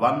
1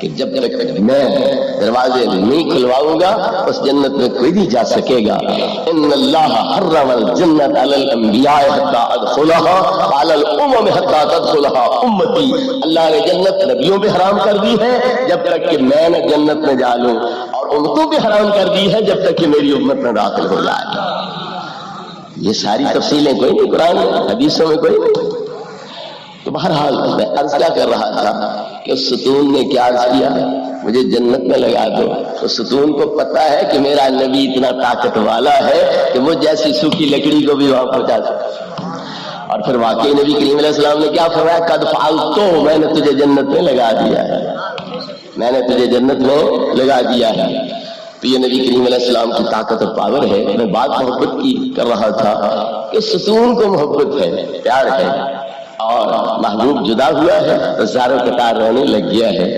کہ جب تک میں دروازے نہیں کھلواؤں گا اس جنت میں کوئی نہیں جا سکے گا. ان اللہ حرم الجنت علی الانبیاء حتی ادخلها وعلی الامم حتی تدخلها امتی. اللہ نے جنت نبیوں پہ حرام کر دی ہے جب تک کہ میں نہ جنت میں ڈالوں، اور امتوں پہ حرام کر دی ہے جب تک کہ میری امت میں داخل ہو جائے. یہ ساری تفصیلیں کوئی نہیں قرآن میں، حدیثوں میں کوئی نہیں. تو بہرحال میں عرض کیا کر رہا تھا کہ اس ستون نے کیا عرض کیا، مجھے جنت میں لگا دو. تو ستون کو پتا ہے کہ میرا نبی اتنا طاقت والا ہے کہ وہ جیسی سوکھی لکڑی کو بھی وہاں پہنچا سکتا. اور پھر واقعی نبی کریم علیہ السلام نے کیا فرمایا، قد فعلتو، میں نے تجھے جنت میں لگا دیا ہے، میں نے تجھے جنت میں لگا دیا ہے. تو یہ نبی کریم علیہ السلام کی طاقت اور پاور ہے. میں بات محبت کی کر رہا تھا کہ ستون کو محبت ہے، پیار ہے، اور محبوب جدا ہوا ہے تو زاروں قطار رونے لگ گیا ہے.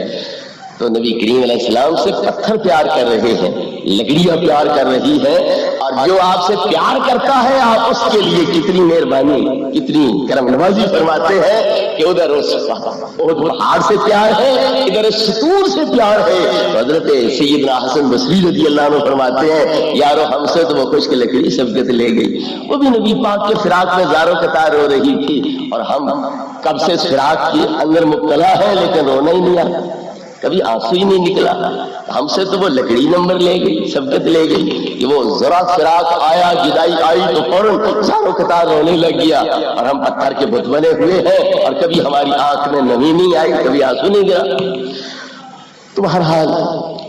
تو نبی کریم علیہ السلام سے پتھر پیار کر رہے ہیں، لکڑیاں پیار کر رہی ہیں، اور جو آپ سے پیار کرتا ہے آپ اس کے لیے کتنی مہربانی، کتنی کرم نوازی فرماتے ہیں کہ ادھر اس پہاڑ سے پیار ہے، ادھر اس ستون سے پیار ہے. تو حضرت سیدنا حسن بصری رضی اللہ عنہ فرماتے ہیں، یارو ہم سے تو وہ خشک لکڑی سبقت لے گئی، وہ بھی نبی پاک کے فراق میں زاروں قطار رو رہی تھی، اور ہم کب سے فراق کے اندر مبتلا ہے لیکن رونا ہی نہیں آتا، کبھی آنسو ہی نہیں نکلا. ہم سے تو وہ لکڑی نمبر لے گئی، سبقت لے گئی، کہ وہ ذرا فراق آیا، جدائی آئی تو فوراً زاروں قطار رونے لگ گیا. اور ہم پتھر کے بت بنے ہوئے ہیں اور کبھی ہماری آنکھ میں نمی نہیں آئی، کبھی آنسو نہیں گیا. تو بہرحال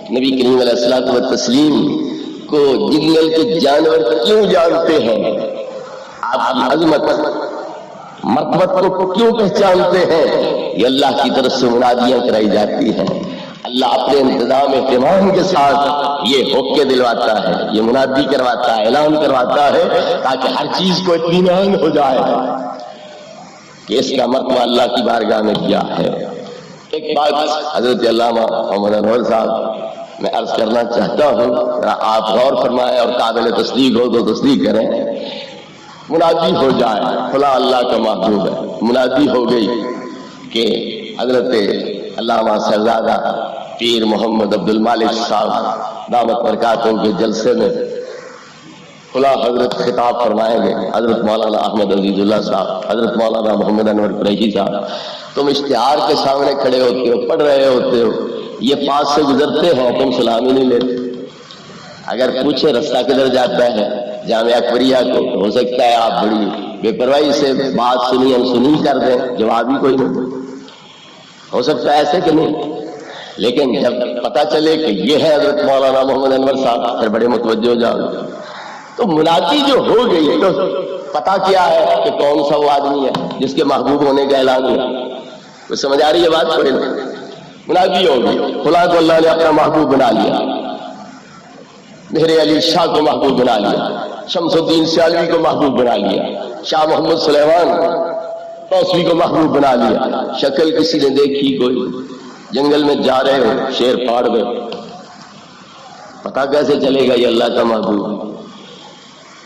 نبی کریم علیہ الصلوۃ والتسلیم کو جنگل کے جانور کیوں جانتے ہیں، آپ کی عظمت مرتبت کو کیوں پہچانتے ہیں، یہ اللہ کی طرف سے منادیاں کرائی جاتی ہیں. اللہ اپنے انتظام اہتمام کے ساتھ یہ حکم دلواتا ہے، یہ منادی کرواتا ہے، اعلان کرواتا ہے، تاکہ ہر چیز کو اطمینان ہو جائے کہ اس کا مرتبہ اللہ کی بارگاہ میں کیا ہے. ایک بات حضرت علامہ محمد انور صاحب میں عرض کرنا چاہتا ہوں، آپ غور فرمائیں اور قابل تصدیق ہو تو تصدیق کریں. منادی ہو جائے فلاں اللہ کا محبوب ہے، منادی ہو گئی کہ حضرت علامہ صاحبزادہ پیر محمد عبد المالک صاحب دامت برکاتوں کے جلسے میں فلاں حضرت خطاب فرمائیں گے، حضرت مولانا احمد عزیز اللہ صاحب، حضرت مولانا محمد انور قریشی صاحب. تم اشتہار کے سامنے کھڑے ہوتے ہو، پڑھ رہے ہوتے ہو، یہ پاس سے گزرتے ہیں، تم سلامی نہیں لیتے. اگر پوچھے رستہ کدھر جاتا ہے جامعہ اکبریہ کو، ہو سکتا ہے آپ بڑی بے پرواہی سے بات سنی ہم سنی کر دیں، جواب ہی کوئی نہیں، ہو سکتا ہے ایسے کہ نہیں. لیکن جب پتا چلے کہ یہ ہے حضرت مولانا محمد انور صاحب، پھر بڑے متوجہ ہو جاؤ. تو منادی جو ہو گئی تو پتا کیا ہے کہ کون سا وہ آدمی ہے جس کے محبوب ہونے کا اعلان ہوا. کچھ سمجھ آ رہی ہے بات؟ کوئی نہیں. منادی ہو گئی، فلاں کو اللہ نے اپنا محبوب بنا لیا، میرے علی شاہ کو محبوب بنا لیا، شمس الدین سیالوی کو محبوب بنا لیا، شاہ محمد سلیمان توسوی کو محبوب بنا لیا. شکل کسی نے دیکھی کوئی، جنگل میں جا رہے ہو، شیر پھاڑ دو، پتا کیسے چلے گا یہ اللہ کا محبوب؟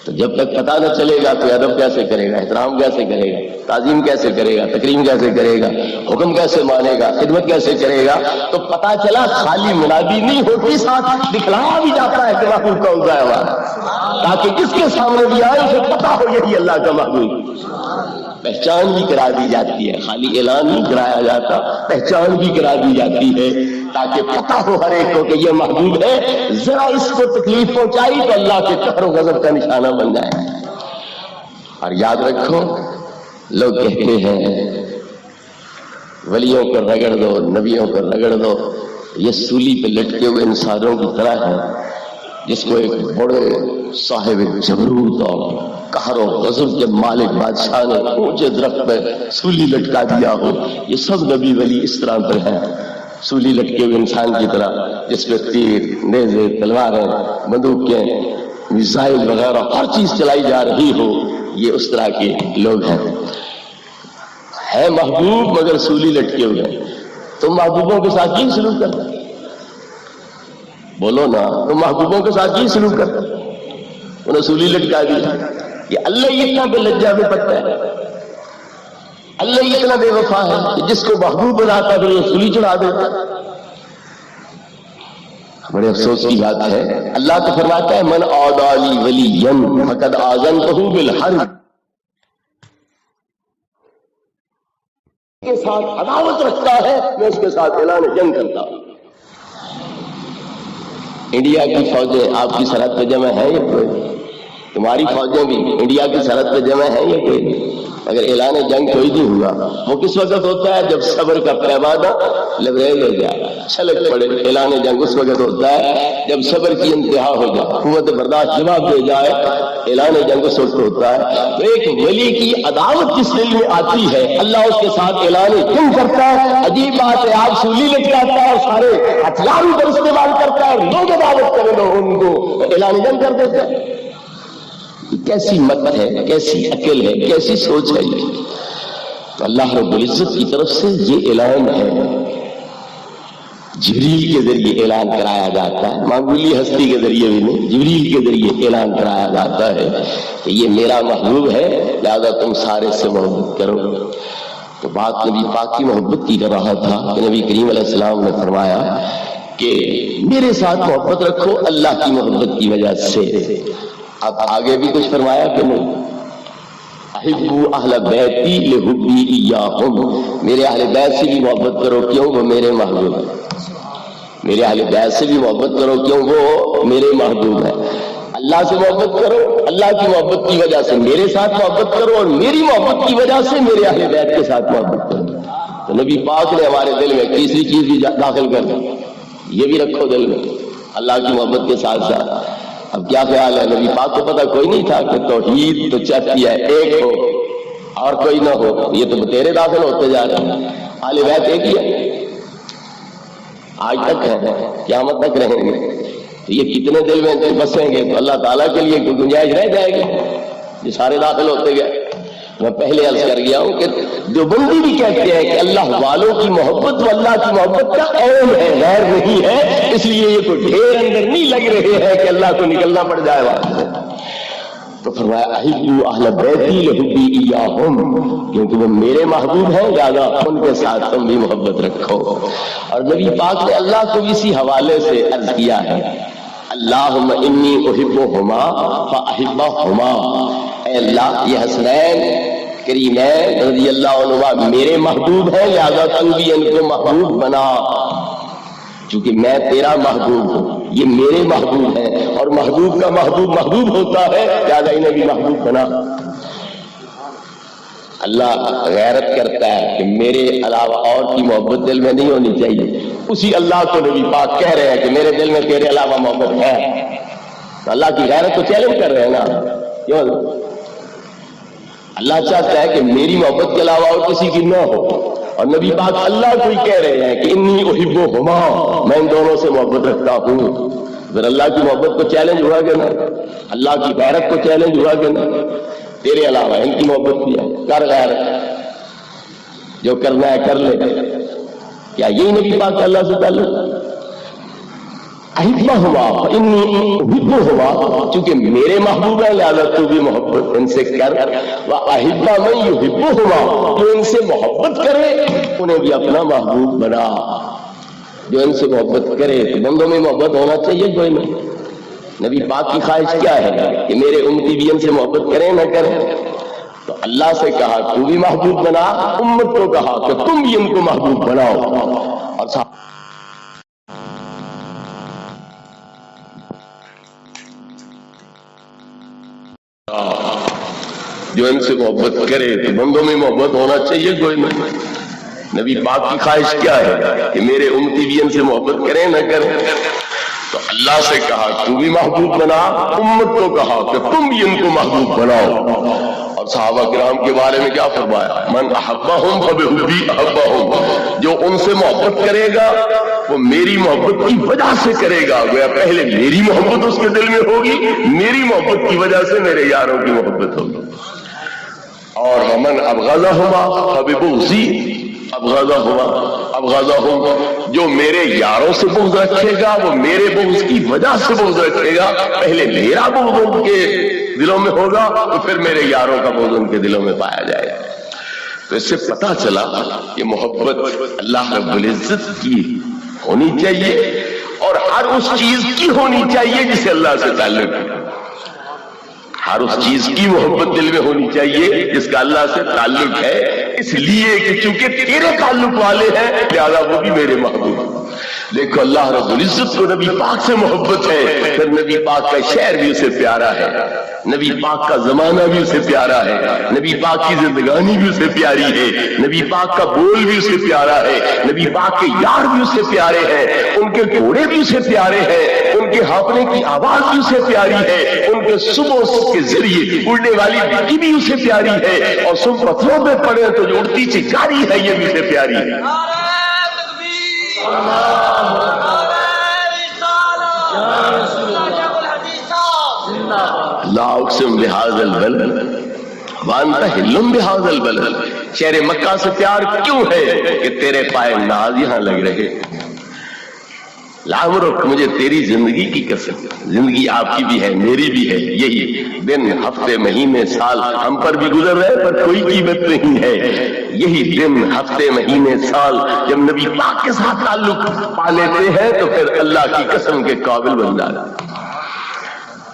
تو جب تک پتا نہ چلے گا تو ادب کیسے کرے گا، احترام کیسے کرے گا، تعظیم کیسے کرے گا، تکریم کیسے کرے گا، حکم کیسے مانے گا، خدمت کیسے کرے گا؟ تو پتا چلا خالی منادی نہیں ہوتی، ساتھ دکھلایا بھی جاتا ہے کہ محبوب کون سا ہے ہمارا، تاکہ جس کے سامنے بھی آئے اسے پتا ہو یہی اللہ کا محبوب. پہچان بھی کرا دی جاتی ہے، خالی اعلان نہیں کرایا جاتا، پہچان بھی کرا دی جاتی ہے تاکہ پتہ ہو ہر ایک کو کہ یہ محبوب ہے. ذرا اس کو تکلیف پہنچائی تو اللہ کے قہر و غضب کا نشانہ بن جائے. اور یاد رکھو، لوگ کہتے ہیں ولیوں کو رگڑ دو، نبیوں کو رگڑ دو، یہ سولی پہ لٹکے ہوئے انسانوں کی طرح ہے جس کو ایک بڑے صاحب جبروت اور قہر و غضب کے مالک بادشاہ نے اونچے درخت پہ سولی لٹکا دیا ہو. یہ سب نبی ولی اس طرح پر ہیں، سولی لٹکے ہوئے انسان کی طرح، جس پہ تیر، نیزے، تلواریں، بندوقیں، میزائل وغیرہ ہر چیز چلائی جا رہی ہو. یہ اس طرح کے لوگ ہیں. ہے محبوب مگر سولی لٹکے ہوئے. تم محبوبوں کے ساتھ کی سلوک کرتے؟ بولو نا، تم محبوبوں کے ساتھ کی سلوک کرتے؟ انہیں سولی لٹکا دیا. یہ اللہ ہی اتنا بے لجا بے پتہ ہے، اللہ ہی اتنا بے وفا ہے کہ جس کو محبوب بناتا پھر وہ سولی چڑھا دیتا. بڑے افسوس کی بات ہے، اللہ تو فرماتا ہے من عادی ولیا فقد آذنتہ بالحرب، کے ساتھ عداوت رکھتا ہے میں اس کے ساتھ اعلان جنگ کرتا ہوں۔ انڈیا کی فوجیں آپ کی سرحد پہ جمع ہیں یا کوئی؟ تمہاری فوجیں بھی انڈیا کی سرحد پہ جمع ہیں یا کوئی؟ اگر اعلان جنگ کوئی نہیں ہوا، وہ کس وقت ہوتا ہے؟ جب صبر کا پیمانہ لبریز ہو جائے، چھلک پڑے۔ اعلان جنگ اس وقت ہوتا ہے جب صبر کی انتہا ہو جائے، قوت برداشت جواب دے جائے، اعلان جنگ اس وقت ہوتا ہے۔ تو ایک ولی کی عداوت جس دل میں آتی ہے، اللہ اس کے ساتھ اعلان جنگ کرتا ہے۔ عجیب بات ہے، آپ سولی لٹکاتا ہے اور سارے ہتھیار پر استعمال کرتا ہے، لوگ عداوت کریں لوگ ان کو اعلان جنگ کر دیتے ہیں۔ کیسی مت ہے، کیسی عقل ہے، کیسی سوچ ہے یہ؟ تو اللہ رب العزت کی طرف سے یہ اعلان ہے، جبریل کے ذریعے اعلان کرایا جاتا ہے، معمولی ہستی کے ذریعے بھی نہیں، جبریل کے ذریعے اعلان کرایا جاتا ہے کہ یہ میرا محبوب ہے، لہذا تم سارے سے محبت کرو۔ تو بات نبی پاک کی محبت کی کر رہا تھا کہ نبی کریم علیہ السلام نے فرمایا کہ میرے ساتھ محبت رکھو اللہ کی محبت کی وجہ سے۔ اب آگے بھی کچھ فرمایا کہ نہیں، احبوا اہل بیتی لحبی ایاہم، میرے اہل بیت سے بھی محبت کرو، کیوں؟ وہ میرے محبوب ہیں۔ میرے اہل بیت سے بھی محبت کرو، کیوں؟ وہ میرے محبوب ہیں۔ اللہ سے محبت کرو، اللہ کی محبت کی وجہ سے میرے ساتھ محبت کرو، اور میری محبت کی وجہ سے میرے اہل بیت کے ساتھ محبت کرو۔ تو نبی پاک نے ہمارے دل میں تیسری چیز بھی داخل کر دی، یہ بھی رکھو دل میں اللہ کی محبت کے ساتھ ساتھ۔ اب کیا خیال ہے، نبی پاک کو پتہ کوئی نہیں تھا کہ توحید تو چاہتی ہے ایک ہو اور کوئی نہ ہو، یہ تو تیرے داخل ہوتے جا رہے ہیں۔ اہل بیت ایک ہی ہے، آج تک ہے، قیامت تک رہیں گے۔ یہ کتنے دل میں بسیں گے تو اللہ تعالیٰ کے لیے کوئی گنجائش رہ جائے گی؟ یہ سارے داخل ہوتے گئے۔ میں پہلے عرض کر گیا ہوں کہ دیوبندی بھی کہتے ہیں کہ اللہ والوں کی محبت و اللہ کی محبت کا عین ہے، غیر نہیں ہے، اس لیے یہ کوئی ڈھیر اندر نہیں لگ رہے ہیں کہ اللہ کو نکلنا پڑ جائے وہاں سے۔ تو فرمایا احبوا اہل بیتی لحبی ایاہم، کیونکہ وہ میرے محبوب ہیں، لہذا ان کے ساتھ تم بھی محبت رکھو۔ اور نبی پاک نے اللہ کو اسی حوالے سے عرض کیا ہے، اللہم انی احبہما فاحبہما، اے اللہ یہ حسنین کریمین رضی اللہ عنہما میرے محبوب ہیں، لہذا تو بھی ان کو محبوب بنا، چونکہ میں تیرا محبوب ہوں، یہ میرے محبوب ہیں، اور محبوب کا محبوب محبوب ہوتا ہے، لہذا انہیں بھی محبوب بنا۔ اللہ غیرت کرتا ہے کہ میرے علاوہ اور کی محبت دل میں نہیں ہونی چاہیے، اسی اللہ کو نبی پاک کہہ رہے ہیں کہ میرے دل میں تیرے علاوہ محبت ہے۔ تو اللہ کی غیرت کو چیلنج کر رہے ہیں نا، کیوں؟ اللہ چاہتا ہے کہ میری محبت کے علاوہ اور کسی کی نہ ہو، اور نبی پاک اللہ کو ہی کہہ رہے ہیں کہ انی احبہما، میں ان دونوں سے محبت رکھتا ہوں۔ پھر اللہ کی محبت کو چیلنج ہوا کہ نہ، اللہ کی غیرت کو چیلنج ہوا کہ نہ، تیرے علاوہ ان کی محبت کی ہے، کر غیرت، جو کرنا ہے کر لے۔ کیا یہی نبی پاک کا اللہ سے تعلق؟ احبہما انی احبہما، چونکہ میرے محبوب ہیں لہذا تو بھی محبت ان سے کر، واحب من یحبہما، جو ان سے محبت کرے انہیں بھی اپنا محبوب بنا۔ جو ان سے محبت کرے، بندوں میں محبت ہونا چاہیے کوئی نہیں۔ نبی پاک کی خواہش کیا ہے کہ میرے امتی بھی ان سے محبت کریں نہ کریں؟ تو اللہ سے کہا تو بھی محبوب بنا، امت کو کہا کہ تم بھی ان کو محبوب بناؤ۔ اور جو ان سے محبت کرے تو بندوں میں محبت ہونا چاہیے کوئی نہیں۔ نبی پاک کی خواہش کیا ہے کہ میرے امتی بھی ان سے محبت کریں نہ کریں؟ تو اللہ سے کہا تو بھی محبوب بنا، امت کو کہا کہ تم بھی ان کو محبوب بناؤ۔ اور صحابہ کرام کے بارے میں کیا فرمایا؟ من احبہم فبحبی احبہم، جو ان سے محبت کرے گا وہ میری محبت کی وجہ سے کرے گا، گویا پہلے میری محبت اس کے دل میں ہوگی، میری محبت کی وجہ سے میرے یاروں کی محبت ہوگی۔ اور ومن ابغضہما فببغضی ابغضہم، جو میرے یاروں سے بغض رکھے گا وہ میرے بغض کی وجہ سے بغض رکھے گا، پہلے میرا بغض ان کے دلوں میں ہوگا تو پھر میرے یاروں کا بغض ان کے دلوں میں پایا جائے گا۔ تو اس سے پتہ چلا کہ محبت اللہ رب العزت کی ہونی چاہیے، اور ہر اس چیز کی ہونی چاہیے جسے اللہ سے تعلق ہے. ہر اس چیز کی محبت دل میں ہونی چاہیے جس کا اللہ سے تعلق ہے، اس لیے کہ چونکہ تیرے تعلق والے ہیں لہذا وہ بھی میرے محبوب. دیکھو اللہ رب العزت کو نبی پاک سے محبت ہے، پھر نبی پاک کا شہر بھی اسے پیارا ہے، نبی پاک کا زمانہ بھی اسے پیارا ہے، نبی پاک کی زندگانی بھی اسے پیاری ہے، نبی پاک کا بول بھی اسے پیارا ہے، نبی پاک کے یار بھی اسے پیارے ہیں، ان کے گھوڑے بھی اسے پیارے ہیں، ان کے ہانپنے کی آواز بھی اسے پیاری ہے، ان کے صبح کے ذریعے اڑنے والی مٹی بھی اسے پیاری ہے، اور صبح پتھروں پہ پڑے تو جو اڑتی چنگاری ہے یہ بھی اسے پیاری ہے. لا اقسم بهذا البلد وانت حل بهذا البلد. شہر مکہ سے پیار کیوں ہے کہ تیرے پائے ناز یہاں لگ رہے. لامرک مجھے تیری زندگی کی قسم، زندگی آپ کی بھی ہے میری بھی ہے، یہی دن ہفتے مہینے سال ہم پر بھی گزر رہے پر کوئی قیمت نہیں ہے. یہی دن ہفتے مہینے سال جب نبی پاک کے ساتھ تعلق پا لیتے ہیں تو پھر اللہ کی قسم کے قابل بن جاتے.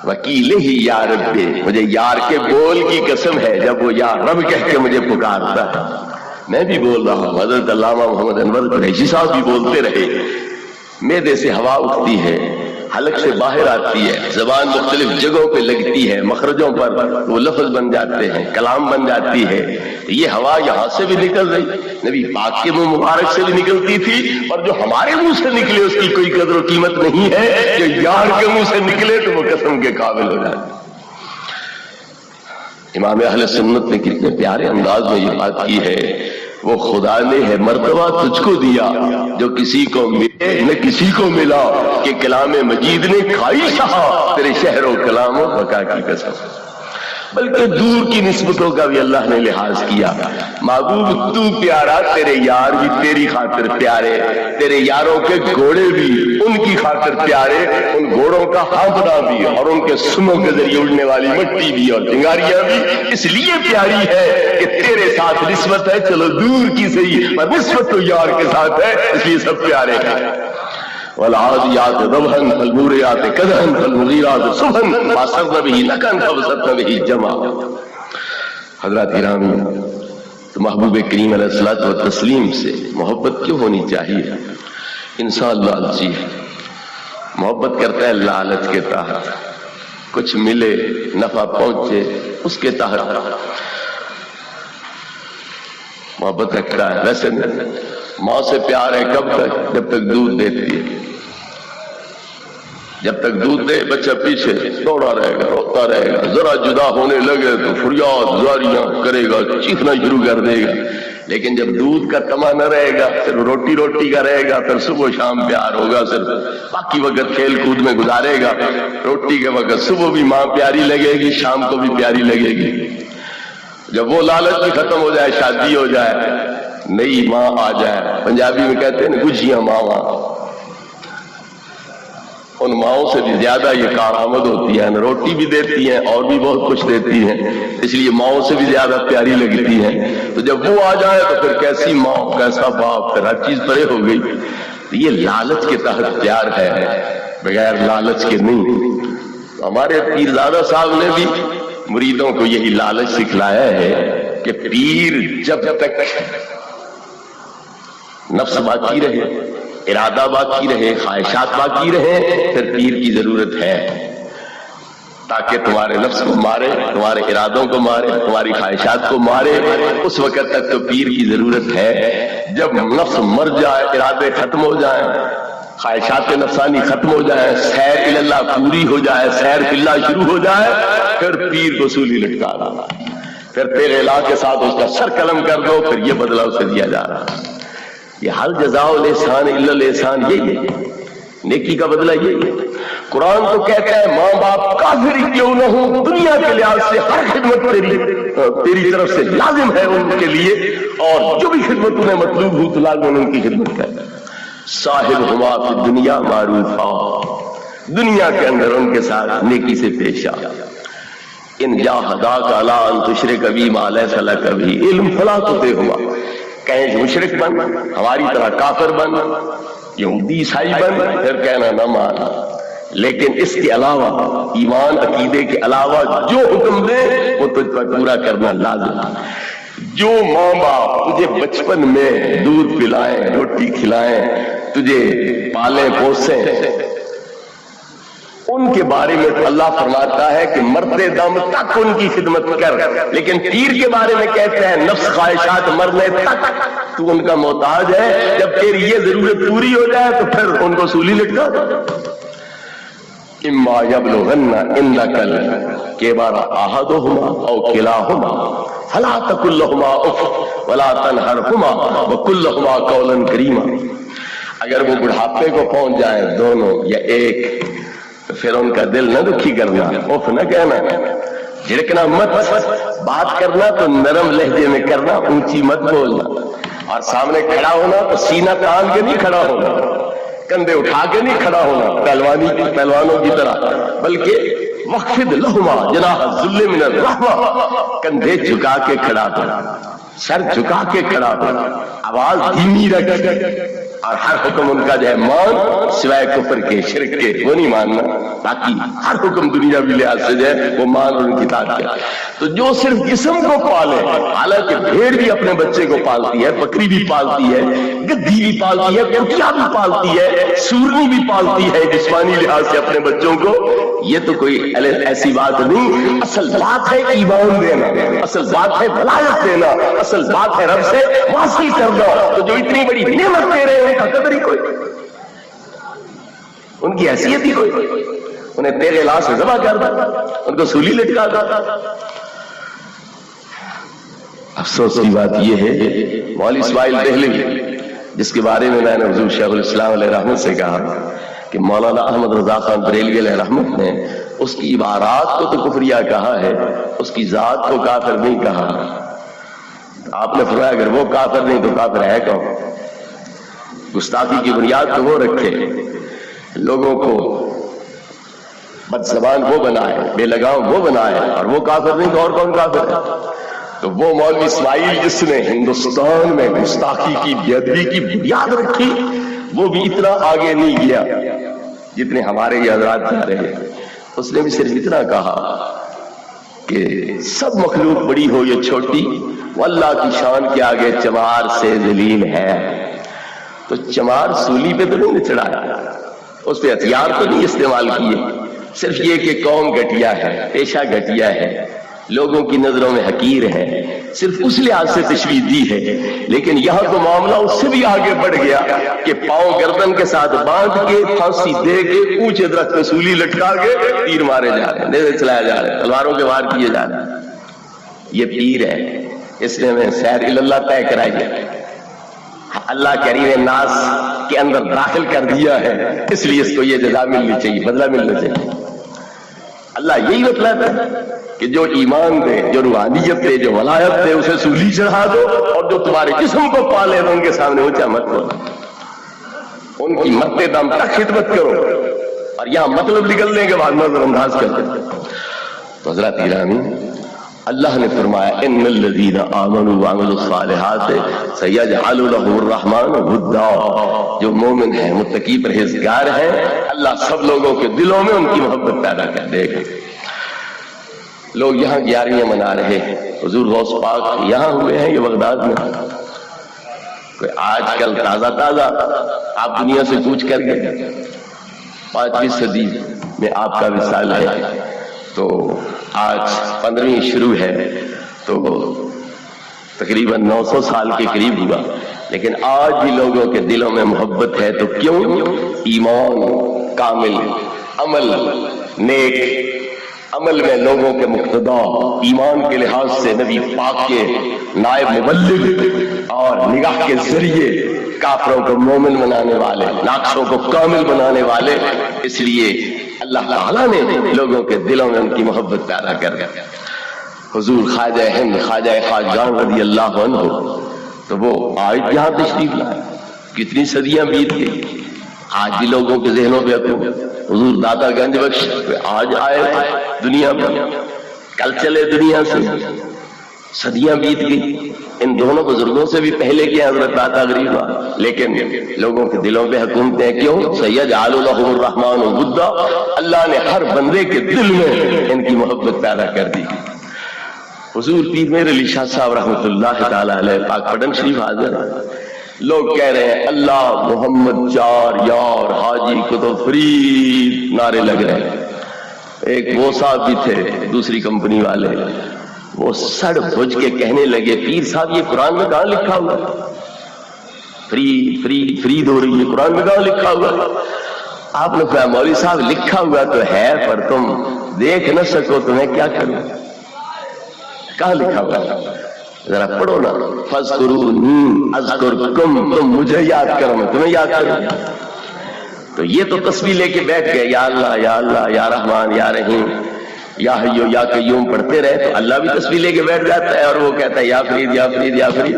وکیل ہی یا رب، مجھے یار کے بول کی قسم ہے جب وہ یا رب کہہ کے مجھے پکارتا ہے. میں بھی بول رہا ہوں، حضرت علامہ محمد انور قریشی صاحب بھی بولتے رہے. معدے سے ہوا اٹھتی ہے، حلق سے باہر آتی ہے، زبان مختلف جگہوں پہ لگتی ہے، مخرجوں پر وہ لفظ بن جاتے ہیں، کلام بن جاتی ہے. یہ ہوا یہاں سے بھی نکل رہی، نبی پاک کے منہ مبارک سے بھی نکلتی تھی، اور جو ہمارے منہ سے نکلے اس کی کوئی قدر و قیمت نہیں ہے. جو یار کے منہ سے نکلے تو وہ قسم کے قابل ہو جاتے. امام اہل سنت نے کتنے پیارے انداز میں یہ بات کی ہے. وہ خدا نے ہے مرتبہ تجھ کو دیا جو کسی کو ملے نہ کسی کو ملا، کہ کلام مجید نے کھائی شہا تیرے شہر و کلام و بقا کی قسم. بلکہ دور کی نسبتوں کا بھی اللہ نے لحاظ کیا. محبوب تو پیارا، تیرے یار بھی تیری خاطر پیارے، تیرے یاروں کے گھوڑے بھی ان کی خاطر پیارے، ان گھوڑوں کا ہانپنا بھی اور ان کے سنوں کے ذریعے اڑنے والی مٹی بھی اور چنگاریاں بھی اس لیے پیاری ہے کہ تیرے ساتھ نسبت ہے، چلو دور کی صحیح پر نسبت تو یار کے ساتھ ہے، اس لیے سب پیارے ہیں. والعادیات ضبحا فالموریات قدحا فالمغیرات صبحا فاثرن به نقعا فبسطن به جمعا. حضرات گرامی، تو محبوب کریم علیہ الصلوۃ والتسلیم سے محبت کیوں ہونی چاہیے؟ انسان لالچی ہے، محبت کرتا ہے لالچ کے تحت، کچھ ملے نفع پہنچے اس کے تحت محبت رکھتا ہے. ویسے ماں سے پیار ہے کب تک؟ جب تک دودھ دیتی ہے. جب تک دودھ دے بچہ پیچھے دوڑا رہے گا، روتا رہے گا، ذرا جدا ہونے لگے تو فریاد زاریاں کرے گا، چیخنا شروع کر دے گا. لیکن جب دودھ کا تما نہ رہے گا، صرف روٹی کا رہے گا، پھر صبح شام پیار ہوگا، صرف باقی وقت کھیل کود میں گزارے گا. روٹی کے وقت صبح بھی ماں پیاری لگے گی، شام کو بھی پیاری لگے گی. جب وہ لالچ بھی ختم ہو جائے، شادی ہو جائے، نئی ماں آ جائے، پنجابی میں کہتے ہیں نا گجیاں ماواں، ان ماؤں سے بھی زیادہ یہ کارآمد ہوتی ہیں، روٹی بھی دیتی ہیں اور بھی بہت کچھ دیتی ہیں، اس لیے ماؤں سے بھی زیادہ پیاری لگتی ہیں. تو جب وہ آ جائے تو پھر کیسی ماں کیسا باپ، پھر ہر چیز پرے ہو گئی. یہ لالچ کے تحت پیار ہے، بغیر لالچ کے نہیں. ہمارے پیرزادہ صاحب نے بھی مریدوں کو یہی لالچ سکھلایا ہے کہ پیر جب تک نفس باقی رہے، ارادہ باقی رہے، خواہشات باقی رہے، پھر پیر کی ضرورت ہے تاکہ تمہارے نفس کو مارے، تمہارے ارادوں کو مارے، تمہاری خواہشات کو مارے. اس وقت تک تو پیر کی ضرورت ہے. جب نفس مر جائے، ارادے ختم ہو جائیں، خواہشات نفسانی ختم ہو جائے، سیر اللہ پوری ہو جائے، سیر باللہ شروع ہو جائے، پھر پیر کو سولی لٹکا رہا، پھر تیرے الہ کے ساتھ اس کا سر قلم کر دو، پھر یہ بدلہ اسے دیا جا رہا. یہ حل جزاء الاحسان الا الاحسان، یہی ہے نیکی کا بدلہ یہی ہے. قرآن تو کہتا ہے ماں باپ کافر کیوں نہ ہو، دنیا کے لحاظ سے ہر خدمت تیری طرف سے لازم ہے ان کے لیے، اور جو بھی خدمت انہیں مطلوب ہو تو لازم ان کی خدمت ہے. صاحب ہما فی دنیا معروفا، دنیا کے اندر ان کے ساتھ نیکی سے پیش آ. ان جاہداک علی ان تشرک بی ما لیس لک بہ علم فلا تطعہما، کہیں مشرک بن، ہماری طرح کافر بن، یہودی عیسائی بن پھر کہنا نہ مانا، لیکن اس کے علاوہ ایمان عقیدے کے علاوہ جو حکم دے وہ تجھ پر پورا کرنا لازم ہے۔ جو ماں باپ تجھے بچپن میں دودھ پلائیں، روٹی کھلائیں، تجھے پالیں پوسیں، ان کے بارے میں تو اللہ فرماتا ہے کہ مرتے دم تک ان کی خدمت کر، لیکن پیر کے بارے میں کہتے ہیں نفس خواہشات مرنے تک تو ان کا محتاج ہے، جب تیری یہ ضرورت پوری ہو جائے تو پھر ان کو سولی لٹکا دو۔ اما یبلغن عندک الکبر احدہما او کلاہما فلا تقل لہما اف ولا تنہرہما وقل لہما قولا کریما۔ اگر وہ بڑھاپے کو پہنچ جائیں دونوں یا ایک، تو پھر ان کا دل نہ دکھی کرنا، اف نہ کہنا، جھڑکنا مت، بات کرنا تو نرم لہجے میں کرنا، اونچی مت بولنا، اور سامنے کھڑا ہونا تو سینہ تان کے نہیں کھڑا ہونا، کندھے اٹھا کے نہیں کھڑا ہونا پہلوانوں کی طرح، بلکہ وخفض لہما جناح الذل من الرحمہ، کندھے جھکا کے کھڑا ہونا، سر جھکا کے کھڑا ہونا، آواز دھیمی رکھ، اور ہر حکم ان کا جو ہے مان، سوائے کفر کے شرک کے وہ نہیں ماننا، باقی ہر حکم دنیا بھی لحاظ سے جو ہے وہ مان اور ان کی اطاعت کرے۔ تو جو صرف جسم کو پالے، حالانکہ بھیڑ بھی اپنے بچے کو پالتی ہے، بکری بھی پالتی ہے، گدھی بھی پالتی ہے، کٹیا بھی پالتی ہے، سورنی بھی پالتی ہے جسمانی لحاظ سے اپنے بچوں کو، یہ تو کوئی ایسی بات نہیں۔ اصل بات ہے ایمان دینا، اصل بات ہے ولایت دینا، اصل بات ہے رب سے واصل کرنا۔ تو جو اتنی بڑی نعمت دے رہے ہیں ان کا قدر ہی کوئی، ان کی حیثیت ہی کوئی، انہیں تیرے لاش سے ذبح کر دو، ان کو سولی لٹکا دو۔ افسوس کی بات یہ ہے مولوی اسماعیل دہلوی، جس کے بارے میں نے حضور شیخ الاسلام علیہ رحمت سے کہا کہ مولانا احمد رضا خان بریلوی علیہ رحمت نے اس کی عبارات کو تو کفریہ کہا ہے، اس کی ذات کو کافر نہیں کہا۔ آپ نے فرمایا اگر وہ کافر نہیں تو کافر ہے کون؟ گستاخی کی بنیاد تو وہ رکھے، لوگوں کو بد زبان وہ بنائے، بے لگام وہ بنائے، اور وہ کافر نہیں تو اور کون کافر ہے؟ تو وہ مولوی اسماعیل جس نے ہندوستان میں گستاخی کی بے ادبی کی بنیاد رکھی، وہ بھی اتنا آگے نہیں گیا جتنے ہمارے یہ حضرات جا رہے ہیں۔ اس نے بھی صرف اتنا کہا کہ سب مخلوق بڑی ہو یا چھوٹی، وہ اللہ کی شان کے آگے چمار سے ذلیل ہے۔ تو چمار سولی پہ تو نہیں چڑھایا، اس پہ ہتھیار تو نہیں استعمال کیے، صرف یہ کہ قوم گھٹیا ہے، پیشہ گھٹیا ہے، لوگوں کی نظروں میں حقیر ہے، صرف اس لحاظ سے تشریح دی ہے۔ لیکن یہاں تو معاملہ اس سے بھی آگے بڑھ گیا کہ پاؤں گردن کے ساتھ باندھ کے، پھانسی دے کے، اونچے درخت پہ سولی لٹکا کے تیر مارے جا رہے ہیں، نیزے چلائے جا رہے ہیں، تلواروں کے وار کیے جا رہے ہیں۔ یہ پیر ہے، اس نے ہمیں سیر اللہ طے کرائی ہے، اللہ کریم ناز کے اندر داخل کر دیا ہے، اس لیے اس کو یہ جزا ملنی چاہیے، بدلہ ملنا چاہیے۔ اللہ یہی بتلاتا ہے کہ جو ایمان دے، جو روحانیت دے، جو ولایت دے، اسے سولی چڑھا دو، اور جو تمہارے جسم کو پالے ان کے سامنے اونچا مت کرو، ان کی مرتے دم تک خدمت کرو، اور یہاں مطلب نکلنے کے بعد نظر انداز کرتے۔ تو حضرات گرامی، اللہ نے فرمایا ان الذین آمنوا وعملوا الصالحات سیجعل لهم الرحمن ودا، جو مومن ہیں، متقی پرہیزگار ہیں، اللہ سب لوگوں کے دلوں میں ان کی محبت پیدا کر دے گا۔ لوگ یہاں گیارہویں منا رہے ہیں، حضور غوث پاک یہاں ہوئے ہیں، یہ بغداد میں، کوئی آج کل تازہ آپ دنیا سے کوچ کر گئے، 5ویں صدی میں آپ کا وصال ہے، تو آج 15ویں شروع ہے، تو تقریباً 900 سال کے قریب ہوا، لیکن آج بھی لوگوں کے دلوں میں محبت ہے۔ تو کیوں؟ ایمان کامل، عمل نیک، عمل میں لوگوں کے مقتدا، ایمان کے لحاظ سے نبی پاک کے نائب مبلغ، اور نگاہ کے ذریعے کافروں کو مومن بنانے والے، ناقصوں کو کامل بنانے والے، اس لیے اللہ تعالیٰ نے لوگوں کے دلوں میں ان کی محبت پیدا کر دیا۔ حضور خواجہ ہند خواجہ خواجگان رضی اللہ عنہ، تو وہ آج یہاں تشریف لائے، کتنی صدیاں بیت گئی، آج بھی لوگوں کے ذہنوں پہ حضور داتا گنج بخش آج آئے دنیا میں، کل چلے دنیا سے، صدیاں بیت گئی، ان دونوں بزرگوں سے بھی پہلے کے حضرت عطا غریبہ، لیکن لوگوں کے دلوں پہ حکومتیں کیوں؟ سیجعل لهم الرحمن ودا، اللہ نے ہر بندے کے دل میں ان کی محبت پیدا کر دی۔ حضور پیر میر علی شاہ صاحب رحمۃ اللہ تعالی علیہ پاک پٹن شریف حاضر ہیں، لوگ کہہ رہے ہیں اللہ محمد چار یار حاجی کتب فرید، نعرے لگ رہے ہیں۔ ایک وہ صاحب بھی تھے دوسری کمپنی والے، وہ سڑ بھج کے کہنے لگے پیر صاحب یہ قرآن میں کہاں لکھا ہوا ہے؟ فرید فرید فرید ہو رہی ہے، قرآن میں کہاں لکھا ہوا ہے؟ آپ نے کہا مولوی صاحب لکھا ہوا تو ہے پر تم دیکھ نہ سکو، تمہیں کیا کروں؟ کہاں لکھا ہوا ہے؟ ذرا پڑھو نا، فاذکرونی اذکرکم، تم مجھے یاد کرو میں تمہیں یاد کروں۔ تو یہ تو تسبیح لے کے بیٹھ گئے، یا اللہ یا اللہ یا رحمان یا رحیم یا حیو یا قیوم پڑھتے رہے، تو اللہ بھی تسبیح لے کے بیٹھ جاتا ہے اور وہ کہتا ہے یا فرید یا فرید یا فرید۔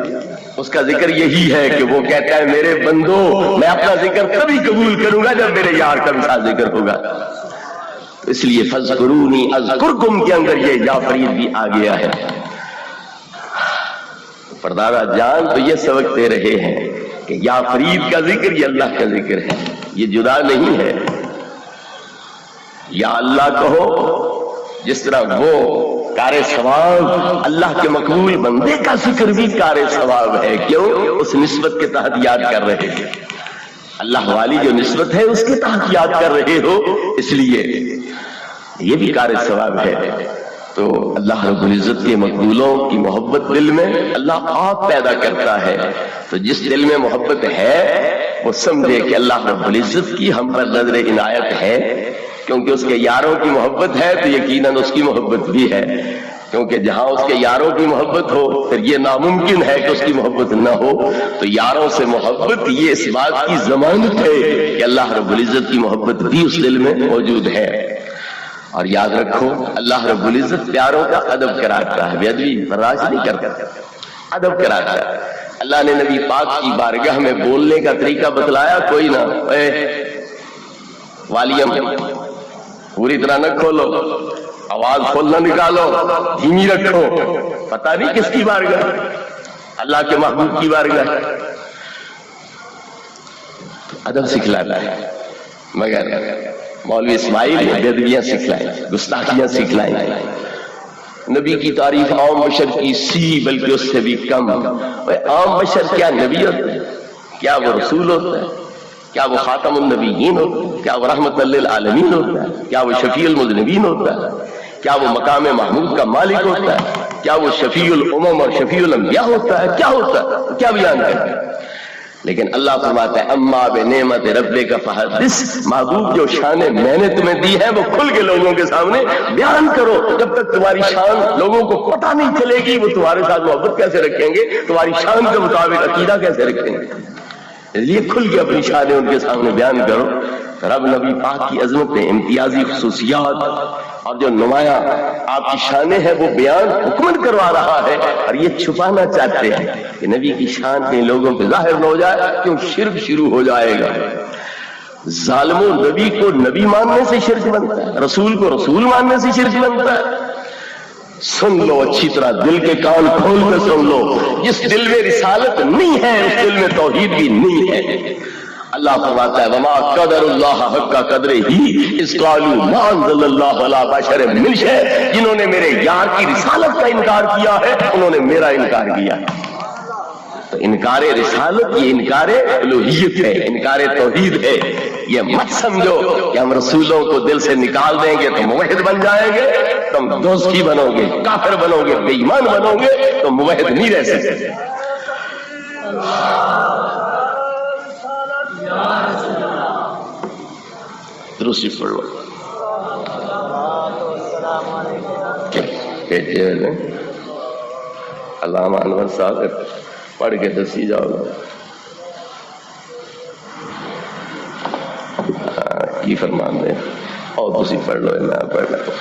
اس کا ذکر یہی ہے کہ وہ کہتا ہے میرے بندو میں اپنا ذکر تبھی قبول کروں گا جب میرے یار کا بھی ساتھ ذکر ہوگا۔ تو اس لیے فاذکرونی اذکرکم کے اندر یہ یا فرید بھی آ گیا ہے۔ پردارا جان تو یہ سبق دے رہے ہیں کہ یا فرید کا ذکر یہ اللہ کا ذکر ہے، یہ جدا نہیں ہے۔ یا اللہ کہو جس طرح وہ کار ثواب اللہ کے مقبول بندے کا ذکر بھی کار ثواب ہے، کیوں؟ اس نسبت کے تحت یاد کر رہے ہیں، اللہ والی جو نسبت ہے اس کے تحت یاد کر رہے ہو، اس لیے یہ بھی کار ثواب ہے۔ تو اللہ رب العزت کے مقبولوں کی محبت دل میں اللہ آپ پیدا کرتا ہے، تو جس دل میں محبت ہے وہ سمجھے کہ اللہ رب العزت کی ہم پر نظر عنایت ہے، کیونکہ اس کے یاروں کی محبت ہے تو یقیناً اس کی محبت بھی ہے، کیونکہ جہاں اس کے یاروں کی محبت ہو پھر یہ ناممکن ہے کہ اس کی محبت نہ ہو، تو یاروں سے محبت یہ اس بات کی ضمانت ہے کہ اللہ رب العزت کی محبت بھی اس دل میں موجود ہے۔ اور یاد رکھو اللہ رب العزت پیاروں کا ادب کراتا ہے، بے ادبی برداشت نہیں کرتا، ادب کراتا ہے۔ اللہ نے نبی پاک کی بارگاہ میں بولنے کا طریقہ بتلایا، کوئی نہ والیم پوری طرح نہ کھولو، آواز کھول نہ نکالو، دھیمی رکھو، پتہ نہیں کس کی بارگاہ، اللہ کے محبوب کی بارگاہ، ادب سکھلاتا ہے۔ مگر مولوی اسماعیل نے بے ادبیاں سکھلائیں، گستاخیاں سکھلائیں، نبی کی تعریف عام بشر کی سی بلکہ اس سے بھی کم۔ عام بشر کیا نبی ہوتا ہے؟ کیا وہ رسول ہوتا ہے؟ کیا وہ خاتم النبیین ہوتا ہے؟ کیا وہ رحمت للعالمین ہوتا ہے؟ کیا وہ شفیع المذنبین ہوتا ہے؟ کیا وہ مقام محمود کا مالک ہوتا ہے؟ کیا وہ شفیع الامم اور شفیع الانبیاء ہوتا ہے؟ کیا ہوتا ہے؟ کیا بیان کرتا ہے؟ لیکن اللہ فرماتا ہے اما بنعمت ربک فحدث، محبوب جو شان میں نے تمہیں دی ہے وہ کھل کے لوگوں کے سامنے بیان کرو۔ جب تک تمہاری شان لوگوں کو پتہ نہیں چلے گی وہ تمہارے ساتھ محبت کیسے رکھیں گے، تمہاری شان کے مطابق عقیدہ کیسے رکھیں گے؟ اس لیے کھل کے اپنی شانیں ان کے سامنے بیان کرو۔ رب نبی پاک کی عظمتیں، امتیازی خصوصیات اور جو نمایاں آپ کی شانیں ہیں وہ بیان حکمت کروا رہا ہے، اور یہ چھپانا چاہتے ہیں کہ نبی کی شان کہیں لوگوں پہ ظاہر نہ ہو جائے، کیوں شرک شروع ہو جائے گا۔ ظالموں نبی کو نبی ماننے سے شرک بنتا ہے، رسول کو رسول ماننے سے شرک بنتا ہے۔ سن لو اچھی طرح، دل کے کان کھول کر سن لو، جس دل میں رسالت نہیں ہے اس دل میں توحید بھی نہیں ہے۔ اللہ فرماتا ہے وما قدر اللہ حق قدرہ اذ قالوا ما انزل اللہ علی بشر من شیء، جنہوں نے میرے یار کی رسالت کا انکار کیا ہے انہوں نے میرا انکار کیا ہے۔ تو انکار رسالت یہ انکار الوہیت ہے، انکار توحید ہے۔ یہ مت سمجھو کہ ہم رسولوں کو دل سے نکال دیں گے تو موحد بن جائیں گے، تم دوستی بنو گے، کافر بنو گے، بے ایمان بنو گے، تو موحد نہیں رہ سکتے۔ درستی پڑھ لو علامہ انور صاحب پڑھ کے دسی جاؤ کی فرمان دیں، اور تسی پڑھ لو، میں پڑھ لوں۔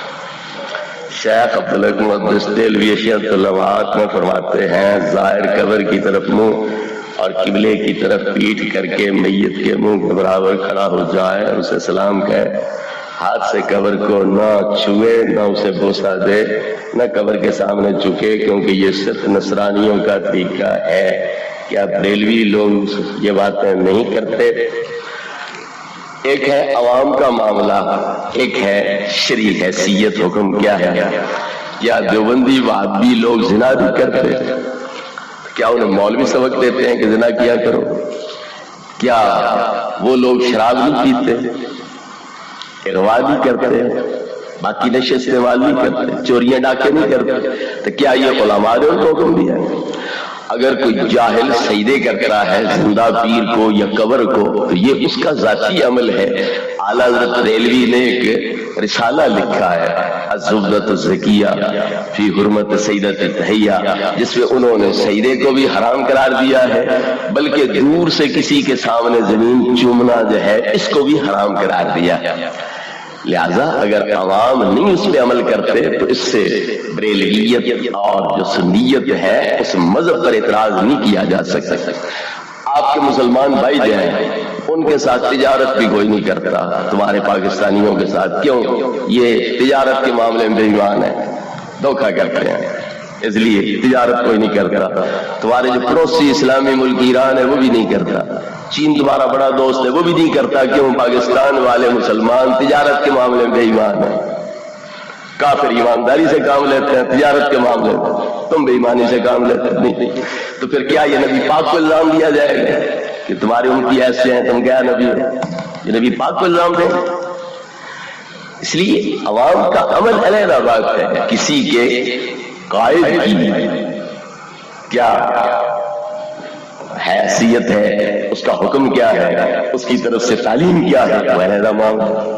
شیخ عبدالحق محدث دہلوی اشیاء الطلبات میں فرماتے ہیں ظاہر قبر کی طرف منہ اور قبلے کی طرف پیٹھ کر کے میت کے منہ کے برابر کھڑا ہو جائے اور اسے سلام کہے ہاتھ سے قبر کو نہ چھوئے، نہ اسے بوسہ دے، نہ قبر کے سامنے جھکے، کیونکہ یہ صرف نصرانیوں کا طریقہ ہے۔ کیا بریلوی لوگ یہ باتیں نہیں کرتے؟ ایک ہے عوام کا معاملہ، ایک ہے شرعی حیثیت، حکم کیا ہے؟ کیا دیوبندی وہابی لوگ زنا بھی کرتے؟ کیا انہیں مولوی سبق دیتے ہیں کہ زنا کیا کرو؟ کیا وہ لوگ شراب نہیں پیتے، اغوا نہیں کرتے، باقی نشے استعمال نہیں کرتے، چوریاں ڈاکے نہیں کرتے؟ تو کیا یہ علماء نے ان کو حکم دیا ہے؟ اگر کوئی جاہل سجدے کرتا ہے زندہ پیر کو یا قبر کو تو یہ اس کا ذاتی عمل ہے۔ اعلیٰ حضرت ریلوی نے ایک رسالہ لکھا ہے الزبدۃ الزکیہ فی حرمت سجدۃ التحیہ، جس میں انہوں نے سجدے کو بھی حرام قرار دیا ہے، بلکہ دور سے کسی کے سامنے زمین چومنا جو ہے اس کو بھی حرام قرار دیا۔ لہذا اگر عوام نہیں اس پہ عمل کرتے تو اس سے بریلویت اور جو سنیت ہے اس مذہب پر اعتراض نہیں کیا جا سکتا۔ آپ کے مسلمان بھائی جو ہیں ان کے ساتھ تجارت بھی کوئی نہیں کرتا، تمہارے پاکستانیوں کے ساتھ، کیوں؟ یہ تجارت کے معاملے میں بے ایمان ہے، دھوکہ کرتے ہیں، اس لیے تجارت کوئی نہیں کرتا۔ تمہارے جو پڑوسی اسلامی ملک ایران ہے وہ بھی نہیں کرتا، چین تمہارا بڑا دوست ہے وہ بھی نہیں کرتا، کیوں؟ پاکستان والے مسلمان تجارت کے معاملے میں بے ایمان ہیں، کافر ایمانداری سے کام لیتے ہیں، تجارت کے معاملے میں تم بے ایمانی سے کام لیتے نہیں۔ تو پھر کیا یہ نبی پاک کو الزام دیا جائے گا کہ تمہاری امتی ایسے ہیں، تم کیا نبی ہو؟ یہ نبی پاک کو الزام دیں؟ اس لیے عوام کا عمل علیحدہ بات ہے، کسی کے قائد کی کیا حیثیت ہے، اس کا حکم کیا ہے، اس کی طرف سے تعلیم کیا ہے، وہ علیحدہ معاملہ۔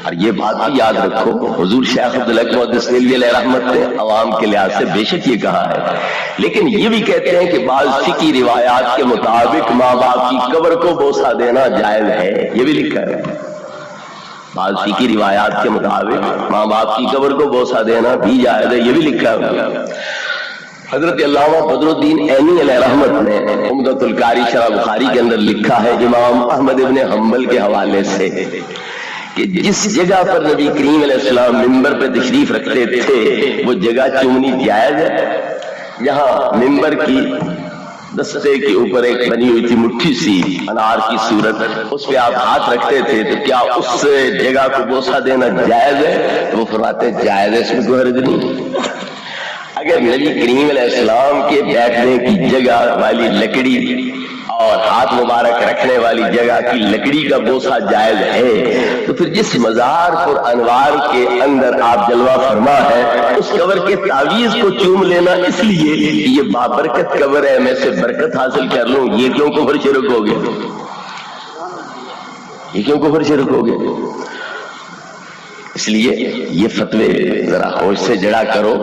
اور یہ بات بھی یاد رکھو، حضور شیخ عبدالحق دسویلی علیہ رحمت نے عوام کے لحاظ سے بے شک یہ کہا ہے، لیکن یہ بھی کہتے ہیں کہ بعض فقہی روایات کے مطابق ماں باپ کی قبر کو بوسہ دینا جائز ہے، یہ بھی لکھا ہے۔ بعض فقہی روایات کے مطابق ماں باپ کی قبر کو بوسہ دینا بھی جائز ہے، یہ بھی لکھا ہے۔ حضرت علامہ بدر الدین عینی علیہ رحمت نے عمدۃ القاری شرح بخاری کے اندر لکھا ہے امام احمد ابن حنبل کے حوالے سے کہ جس جگہ پر نبی کریم علیہ السلام منبر پہ تشریف رکھتے تھے وہ جگہ چومنی جائز ہے۔ یہاں منبر کی دستے کے اوپر ایک بنی ہوئی تھی مٹھی سی انار کی صورت، اس پہ آپ ہاتھ رکھتے تھے، تو کیا اس جگہ کو بوسہ دینا جائز ہے؟ تو وہ فرماتے جائز ہے، اس میں کوئی حرج نہیں۔ اگر نبی کریم علیہ السلام کے بیٹھنے کی جگہ والی لکڑی اور ہاتھ مبارک رکھنے والی جگہ کی لکڑی کا بوسہ جائز ہے، تو پھر جس مزار پر انوار کے اندر آپ جلوہ فرما ہے اس قبر کے تعویذ کو چوم لینا اس لیے کہ یہ بابرکت قبر ہے، میں سے برکت حاصل کر لوں، یہ کیوں کفر شرک ہو گیا؟ یہ کیوں کفر شرک ہو گیا؟ اس لیے یہ فتوے ذرا ہوش سے جڑا کرو۔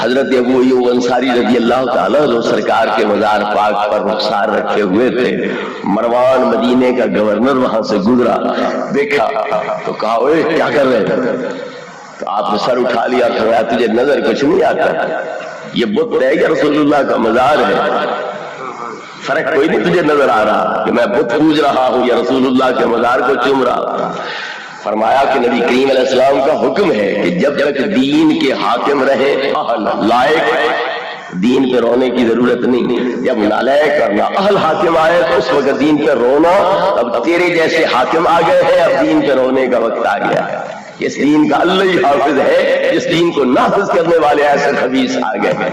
حضرت ابو ایوب انصاری رضی اللہ تعالیٰ عنہ سرکار کے مزار پاک پر رخسار رکھے ہوئے تھے، مروان مدینے کا گورنر وہاں سے گزرا، دیکھا تو کہا اوے کیا کر رہے ہیں؟ تو آپ نے سر اٹھا لیا اور فرمایا تجھے نظر کچھ نہیں آتا؟ یہ بت ہے کہ رسول اللہ کا مزار ہے؟ فرق کوئی نہیں تجھے نظر آ رہا کہ میں بت پوج رہا ہوں یا رسول اللہ کے مزار کو چوم رہا ہوں؟ فرمایا کہ نبی کریم علیہ السلام کا حکم ہے کہ جب تک دین کے حاکم رہے لائق، دین پہ رونے کی ضرورت نہیں، جب نالائق اور نااہل حاکم آئے تو اس وقت دین پہ رونا، اب تیرے جیسے حاکم آ گئے ہیں، اب دین پہ رونے کا وقت آ گیا ہے۔ اس دین کا اللہ ہی حافظ ہے، اس دین کو نافذ کرنے والے ایسے خبیث آ گئے ہیں۔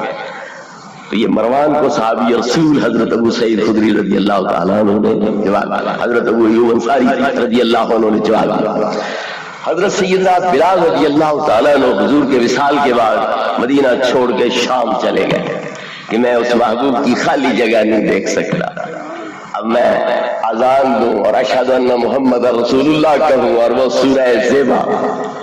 تو یہ مروان کو صحابی رسول حضرت ابو سعید خدری رضی اللہ تعالیٰ عنہ نے جواب دیا، حضرت ابو ایوب انصاری رضی اللہ عنہ نے جواب دیا۔ حضرت سیدنا بلال رضی اللہ تعالیٰ عنہ حضور کے وصال کے بعد مدینہ چھوڑ کے شام چلے گئے کہ میں اس محبوب کی خالی جگہ نہیں دیکھ سکتا، اب میں اذان دوں اور اشہد ان محمد رسول اللہ کہوں اور وہ سورہ زیبا،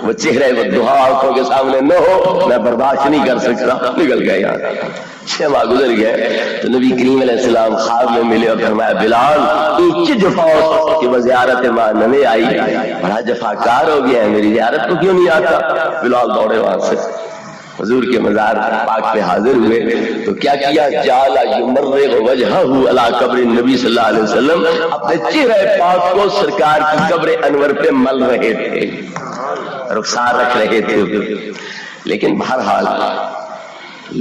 وہ چہرے وہ دعا آنکھوں کے سامنے نہ ہو، میں برداشت نہیں کر سکتا۔ نکل گئے یہاں، 6 ماہ گزر گئے تو نبی کریم علیہ السلام خواب میں ملے اور فرمایا بلال ایک جفا کہ وہ زیارت ماں نہ آئی، بڑا جفاکار ہو گیا ہے، میری زیارت کو کیوں نہیں آتا؟ بلال دوڑے وہاں سے حضور کے مزار پاک پہ حاضر ہوئے تو کیا کیا؟ جالا یمرغ وجہہ علی قبر النبی صلی اللہ علیہ وسلم، اپنے چہرے پاک کو سرکار کی قبر انور پہ مل رہے تھے۔ رخسار رکھ رہے تھے. لیکن بہرحال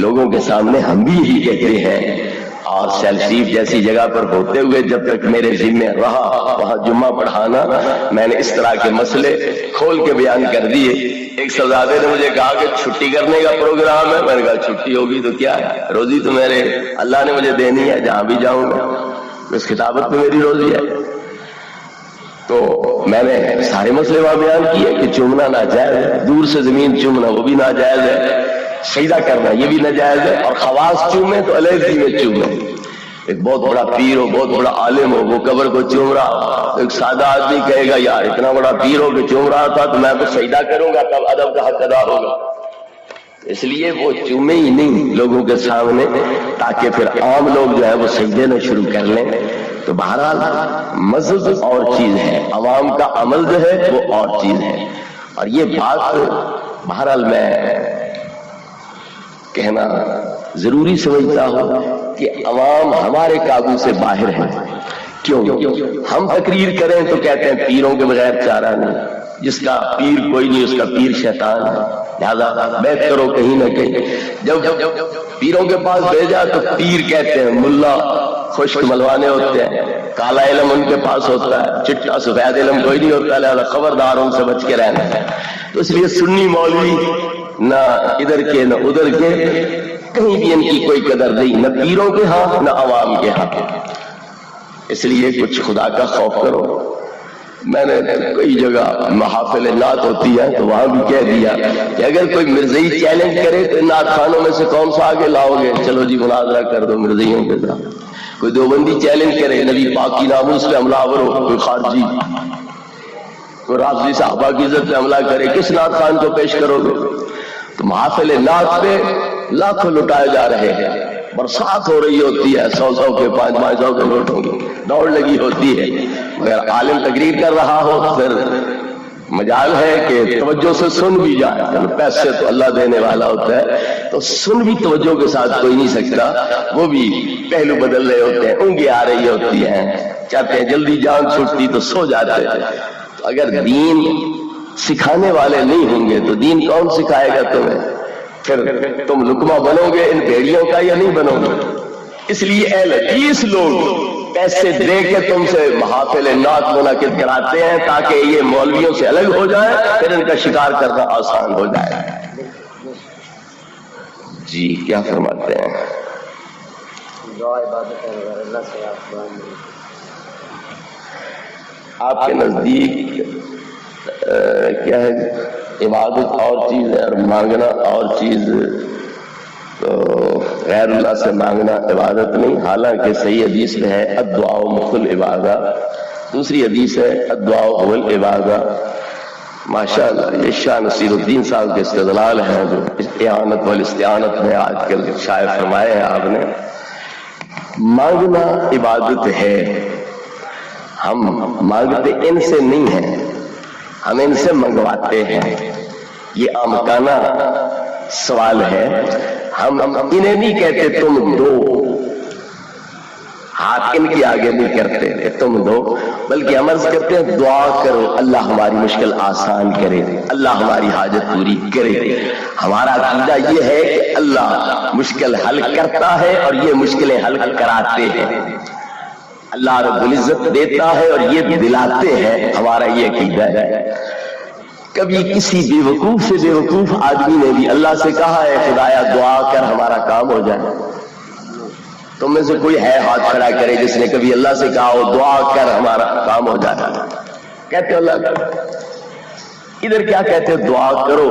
لوگوں کے سامنے ہم بھی یہی کہتے ہیں، اور سیل شریف جیسی جگہ پر ہوتے ہوئے جب تک میرے ذمہ رہا وہاں جمعہ پڑھانا، میں نے اس طرح کے مسئلے کھول کے بیان کر دیے. ایک صاحبزادے نے مجھے کہا کہ چھٹی کرنے کا پروگرام ہے. میں نے کہا چھٹی ہوگی تو کیا ہے، روزی تو میرے اللہ نے مجھے دینی ہے، جہاں بھی جاؤں گا اس خطابت میں میری روزی ہے. تو میں نے سارے مسئلے وہاں بیان کیے کہ چومنا ناجائز ہے، دور سے زمین چومنا وہ بھی ناجائز ہے، سجدہ کرنا یہ بھی ناجائز ہے، اور خواص چومیں تو علیحدگی میں چومیں. ایک بہت بڑا پیر ہو، بہت بڑا عالم ہو، وہ قبر کو چوم رہا ہو، ایک سادہ آدمی کہے گا یار اتنا بڑا پیر ہو کہ چوم رہا تھا تو میں تو سجدہ کروں گا، تب ادب کا حق ادا ہوگا. اس لیے وہ چومے ہی نہیں لوگوں کے سامنے، تاکہ پھر عام لوگ جو ہے وہ سجدے نہ شروع کر لیں. تو بہرحال مذہب اور چیز ہے، عوام کا عمل جو ہے وہ اور چیز ہے. اور یہ بات بہرحال میں کہنا ضروری سمجھتا ہوں کہ عوام ہمارے قابو سے باہر ہے. کیوں؟ ہم تقریر کریں تو کہتے ہیں پیروں کے بغیر چارہ نہیں، جس کا پیر کوئی نہیں اس کا پیر شیطان ہے، لہذا بیعت کرو کہیں نہ کہیں. جب پیروں کے پاس بھیجا تو پیر کہتے ہیں ملا خشک ملوانے ہوتے ہیں، کالا علم ان کے پاس ہوتا ہے، چٹا سفید علم کوئی نہیں ہوتا، لہذا خبردار ان سے بچ کے رہنا ہے. تو اس لیے سنی مولوی نہ ادھر کے نہ ادھر کے، کہیں بھی ان کی کوئی قدر نہیں، نہ پیروں کے ہاں نہ عوام کے ہاں. اس لیے کچھ خدا کا خوف کرو. میں نے کئی جگہ محافل نعت ہوتی ہے تو وہاں بھی کہہ دیا کہ اگر کوئی مرزئی چیلنج کرے تو نعت خانوں میں سے کون سا آگے لاؤ گے؟ چلو جی مناظرہ کر دو مرزئیوں کے ساتھ. کوئی دیوبندی چیلنج کرے نبی پاک کی ناموس پہ حملہ آور ہو، کوئی خارجی، کوئی رافضی صحابہ کی عزت پہ حملہ کرے، کس نعت خان کو پیش کرو گے؟ تو محافل نعت پہ لاکھوں لٹائے جا رہے ہیں، برسات ہو رہی ہوتی ہے، 100 کے 500 کے نوٹوں کی دوڑ لگی ہوتی ہے. اگر عالم تقریر کر رہا ہو پھر مجال ہے کہ توجہ سے سن بھی جائے. پیسے تو اللہ دینے والا ہوتا ہے تو سن بھی توجہ کے ساتھ کوئی نہیں سکتا، وہ بھی پہلو بدل رہے ہوتے ہیں، اونگیں آ رہی ہوتی ہیں، چاہتے ہیں جلدی جان چھوٹتی تو سو جاتے ہیں. تو اگر دین سکھانے والے نہیں ہوں گے تو دین کون سکھائے گا تمہیں؟ پھر تم لقمہ بنو گے ان بھیڑیوں کا یا نہیں بنو گے؟ اس لیے اہل حدیث لوگ پیسے دے کے تم سے محافل نعت منعقد کراتے ہیں تاکہ یہ مولویوں سے الگ ہو جائے، پھر ان کا شکار کرنا آسان ہو جائے. جی کیا فرماتے ہیں؟ آپ کے نزدیک کیا ہے؟ عبادت اور چیز ہے اور مانگنا اور چیز. تو غیر اللہ سے مانگنا عبادت نہیں، حالانکہ صحیح حدیث میں ہے الدعاء مخ العبادہ، دوسری حدیث ہے الدعاء هو العبادہ. ماشاءاللہ یہ شاہ نصیر الدین صاحب کے استدلال ہیں جو اعانت والاستعانت میں آج کل شائع فرمائے ہیں آپ نے. مانگنا عبادت ہے، ہم مانگتے ان سے نہیں ہیں، ہم ان سے منگواتے ہیں. یہ آمکانہ سوال ہے. ہم انہیں نہیں کہتے تم دو، ہاتھ ان کے آگے نہیں کرتے کہ تم دو، بلکہ ہم عرض کرتے ہیں دعا کرو اللہ ہماری مشکل آسان کرے، اللہ ہماری حاجت پوری کرے. ہمارا عقیدہ یہ ہے کہ اللہ مشکل حل کرتا ہے اور یہ مشکلیں حل کراتے ہیں. اللہ رب العزت دیتا ہے اور یہ دلاتے ہیں، ہمارا یہ عقیدہ ہے. کبھی کسی بے وقوف سے بے وقوف آدمی نے بھی اللہ سے کہا ہے خدایا دعا کر ہمارا کام ہو جائے؟ تم میں سے کوئی ہے ہاتھ کھڑا کرے جس نے کبھی اللہ سے کہا ہو دعا کر ہمارا کام ہو جائے؟ کہتے اللہ کر. ادھر کیا کہتے دعا کرو،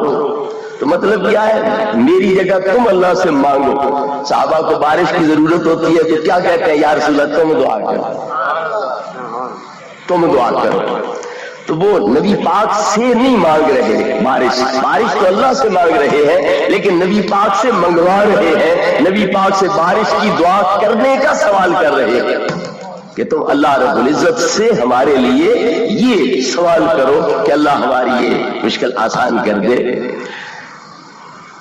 تو مطلب کیا ہے؟ میری جگہ تم اللہ سے مانگو. صحابہ کو بارش کی ضرورت ہوتی ہے تو کیا کہتے ہیں یا رسول اللہ تم دعا کرو، تم دعا کرو. تو وہ نبی پاک سے نہیں مانگ رہے بارش تو اللہ سے مانگ رہے ہیں، لیکن نبی پاک سے منگوا رہے ہیں. نبی پاک سے بارش کی دعا کرنے کا سوال کر رہے ہیں کہ تم اللہ رب العزت سے ہمارے لیے یہ سوال کرو کہ اللہ ہماری یہ مشکل آسان کر دے.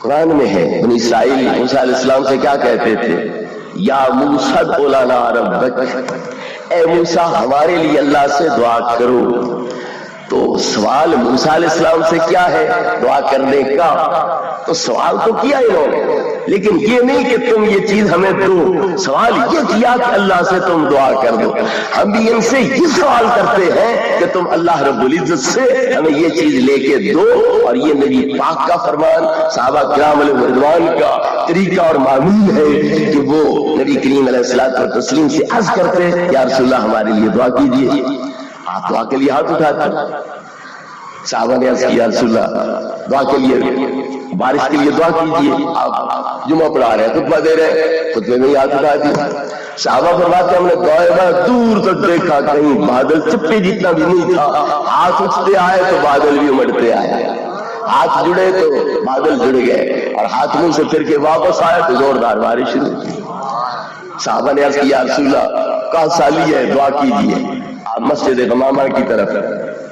قرآن میں ہے بنی اسرائیل موسیٰ علیہ السلام سے کیا کہتے تھے؟ یا موسیٰ ادع لنا ربک، اے موسیٰ ہمارے لیے اللہ سے دعا کرو. تو سوال موسیٰ علیہ السلام سے کیا ہے؟ دعا کرنے کا. تو سوال تو کیا انہوں نے، لیکن یہ نہیں کہ تم یہ چیز ہمیں دو. سوال یہ کیا کہ اللہ سے تم دعا کر دو. ہم بھی ان سے یہ سوال کرتے ہیں کہ تم اللہ رب العزت سے ہمیں یہ چیز لے کے دو. اور یہ نبی پاک کا فرمان، صحابہ کرام علیہ رضوان کا طریقہ اور معمول ہے کہ وہ نبی کریم علیہ الصلوۃ والتسلیم سے عرض کرتے یا رسول اللہ ہمارے لیے دعا کیجیے. آپ دعا کے لیے ہاتھ اٹھاتے. صحابہ نے عرض کیا رسول اللہ دعا کے لیے، بارش کے لیے دعا کیجیے. آپ جمعہ پڑھا رہے ہیں، خطبہ دے رہے ہیں، خطبے میں ہاتھ اٹھا دیا. صحابہ فرماتے ہم نے دعا دور تک دیکھا، کہیں بادل چپے جتنا بھی نہیں تھا. ہاتھ اٹھتے آئے تو بادل بھی امڑتے آئے، ہاتھ جڑے تو بادل جڑ گئے، اور ہاتھ منہ سے پھر کے واپس آئے تو زوردار بارش شروع ہوئی. صحابہ نے عرض کیا رسول اللہ کہاں سالی ہے، دعا کیجیے. آپ مسجد غمامہ کی طرف،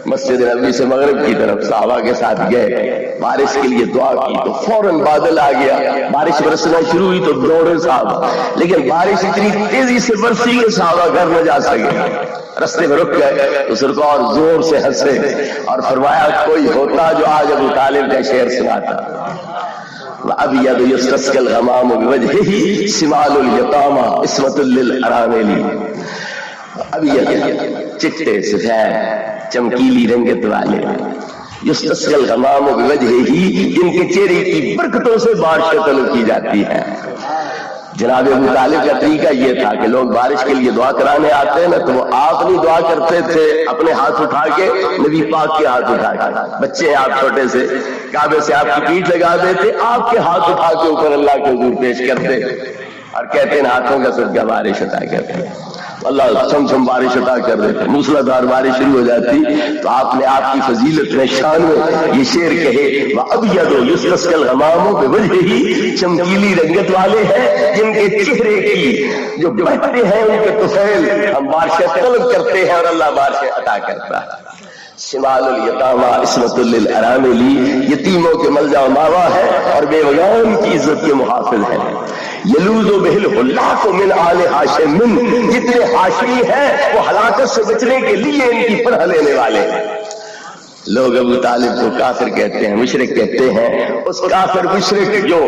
مسجد نبوی سے مغرب کی طرف صحابہ کے ساتھ گئے، بارش کے لیے دعا کی تو فوراً بادل آ گیا. بارش برسنا شروع ہوئی تو دوڑے صحابہ، لیکن بارش اتنی تیزی سے برسی کہ صحابہ گھر نہ جا سکے. رستے میں رک گئے تو سرکار زور سے ہنسے اور فرمایا کوئی ہوتا جو آج ابو طالب کا شعر سناتا. وَأَبْيَضُ يُسْتَسْقَى الْغَمَامُ بِوَجْهِهِ سِمَالُ الْيَتَامَى عِصْمَةٌ لِّلْأَرَامِلِ. ابیض چٹے سفید چمکیلی رنگت والے، یستسقی الغمام بوجہہ جن کے چہرے کی برکتوں سے بارشیں طلب کی جاتی ہیں. جناب ابو طالب کا طریقہ یہ تھا کہ لوگ بارش کے لیے دعا کرانے آتے ہیں نا تو وہ آپ نہیں دعا کرتے تھے اپنے ہاتھ اٹھا کے، نبی پاک کے ہاتھ اٹھا کے. بچے آپ چھوٹے سے کعبے سے آپ کی پیٹھ لگا دیتے، آپ کے ہاتھ اٹھا کے اوپر اللہ کے حضور پیش کرتے اور کہتے ہیں ہاتھوں کا صدقہ بارش عطا کرتے ہیں. اللہ چھم چھم بارش عطا کر دیتے، موسلادھار بارش شروع ہو جاتی. تو آپ نے آپ کی فضیلت میں شان میں یہ شعر کہے وَأَبْيَضُ يُسْتَسْقَى الْغَمَامُ بِوَجْهِهِ چمکیلی رنگت والے ہیں جن کے چہرے کی جو بہتے ہیں ان کے طفیل ہم بارشیں طلب کرتے ہیں اور اللہ بارشیں عطا کرتا ہے. شمال الیتامى عصمۃ للارامل، یتیموں کے ملجا و ماوا ہے اور بیویان کی عزت کے محافظ ہے. یلوذ بہ الحلاق من آل ہاشم، جتنے ہاشمی ہیں وہ ہلاکت سے بچنے کے لیے ان کی پناہ لینے والے ہیں. لوگ ابو طالب کو کافر کہتے ہیں، مشرک کہتے ہیں. اس کافر مشرک جو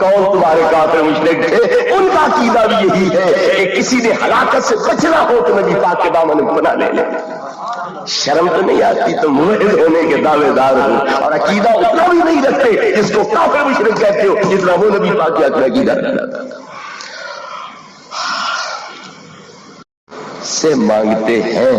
کون تمہارے کافر مشرک تھے ان کا عقیدہ بھی یہی ہے کہ کسی نے ہلاکت سے بچنا ہو تو نبی پاک کے دامن میں پناہ لے لے. شرم تو نہیں آتی تو موحد ہونے کے دعوے دار ہو اور عقیدہ اتنا بھی نہیں رکھتے جس کو کافر مشرک کہتے ہو جتنا وہ نبی پاک کے عقیدہ رکھتا تھا. سے مانگتے ہیں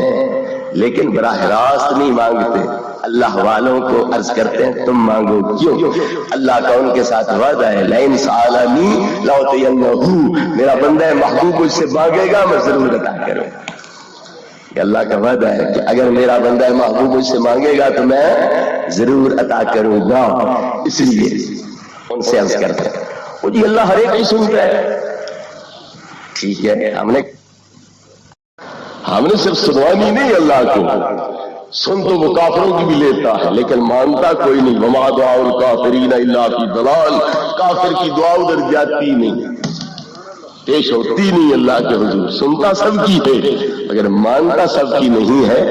لیکن براہ راست نہیں مانگتے. اللہ والوں کو عرض کرتے ہیں تم مانگو کیوں؟ اللہ کا ان کے ساتھ وعدہ ہے لئن سألنی لأعطینہ، میرا بندہ محبوب مجھ سے مانگے گا میں ضرور عطا کروں. اللہ کا وعدہ ہے کہ اگر میرا بندہ محبوب مجھ سے مانگے گا تو میں ضرور عطا کروں گا. اس لیے ان سے عرض کرتے ہیں وہ جی اللہ ہر ایک کی سنتا ہے. ٹھیک ہے، ہم نے صرف سنوانی نہیں، اللہ کو سن تو وہ کافروں کی بھی لیتا ہے لیکن مانتا کوئی نہیں. وما دعاء الکافرین الا فی ضلال، کافر کی دعا ادھر جاتی نہیں، پیش ہوتی نہیں اللہ کے حضور. سنتا سب کی ہے مگر مانتا سب کی نہیں ہے.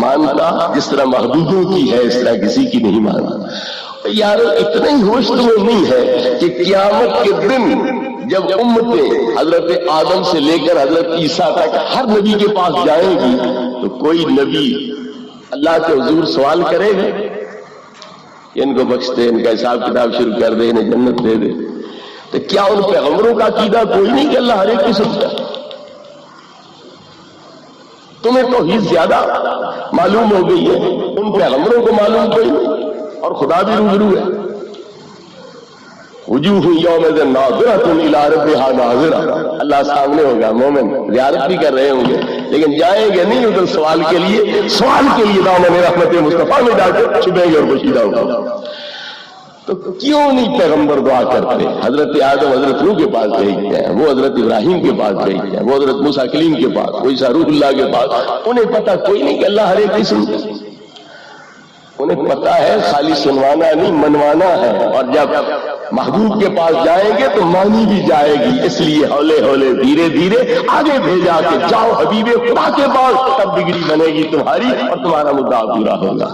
مانتا جس طرح محبوبوں کی ہے اس طرح کسی کی نہیں مانتا. یار اتنا ہی ہوش تمہیں نہیں ہے کہ قیامت کے دن جب امتیں حضرت آدم سے لے کر حضرت عیسیٰ تک ہر نبی کے پاس جائیں گی تو کوئی نبی اللہ کے حضور سوال کرے گا ان کو بخش دے، ان کا حساب کتاب شروع کر دے، انہیں جنت دے دے. تو کیا ان پیغمبروں کا عقیدہ کوئی نہیں کہ اللہ ہر ایک کی سنتا ہے؟ تمہیں تو ہی زیادہ معلوم ہو گئی ہے، ان پیغمبروں کو معلوم کوئی نہیں اور خدا بھی روبرو ہے. وجوہ یومئذ ناظرۃ الی ربہا ناظرہ، اللہ سامنے ہوگا. مومن زیارت بھی کر رہے ہوں گے لیکن جائیں گے نہیں ادھر سوال کے لیے دامن رحمت مصطفیٰ میں جا کے چھپیں گے اور پوشیدہ ہوگا. تو کیوں نہیں پیغمبر دعا کرتے؟ حضرت آدم حضرت نوح کے پاس بھیجتے ہیں، وہ حضرت ابراہیم کے پاس بھیجتے ہیں، وہ حضرت موسیٰ کلیم کے پاس، وہ عیسیٰ روح اللہ کے پاس. انہیں پتہ کوئی نہیں کہ اللہ ہر ایک کی سنتا. انہیں پتا ہے خالی سنوانا نہیں منوانا ہے، اور جب محبوب کے پاس جائیں گے تو مانی بھی جائے گی، اس لیے ہولے ہولے دھیرے دھیرے آگے بھیجا کہ جاؤ حبیب خدا کے پاس، تب بگڑی بنے گی تمہاری اور تمہارا مدعا پورا ہوگا۔